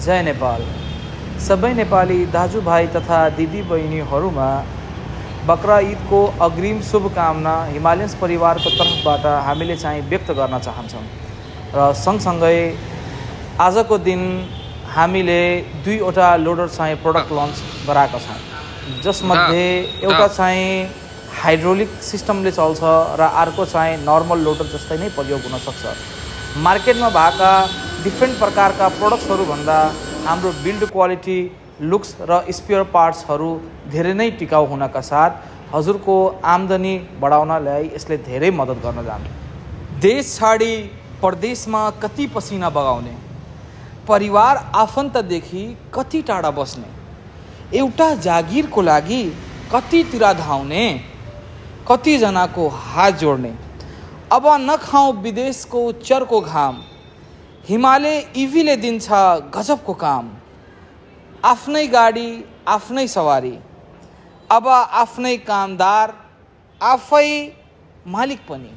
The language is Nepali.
जय नेपाल। सबै नेपाली दाजुभाइ तथा दिदीबहिनीहरूमा बकरा ईदको अग्रिम शुभकामना हिमालयन्स परिवारको तर्फबाट हामीले चाहिँ व्यक्त गर्न चाहन्छौँ। र सँगसँगै आजको दिन हामीले 2वटा लोडर चाहिँ प्रोडक्ट लन्च गराएका छौँ, जसमध्ये एउटा चाहिँ हाइड्रोलिक सिस्टमले चल्छ र अर्को चाहिँ नर्मल लोडर जस्तै नै प्रयोग हुन सक्छ। मार्केटमा भएका डिफ्रेन्ट प्रकारका प्रोडक्ट्सहरू भन्दा हाम्रो बिल्ड क्वालिटी, लुक्स र स्पेयर पार्ट्सहरू धेरै नै टिकाउ हुनका साथ हजुरको आम्दानी बढाउनलाई यसले धेरै मद्दत गर्न जान्छ। देश छाडी परदेशमा कति पसिना बगाउने, परिवार आफन्तदेखि कति टाढा बस्ने, एउटा जागिरको लागि कतितिर धाउने, कतिजनाको हात जोड्ने। अब नखाउँ विदेशको चर्को घाम, हिमालय इभीले दिन्छ गजबको काम। आफ्नै गाडी आफ्नै सवारी, अब आफ्नै कामदार आफै मालिक पनि।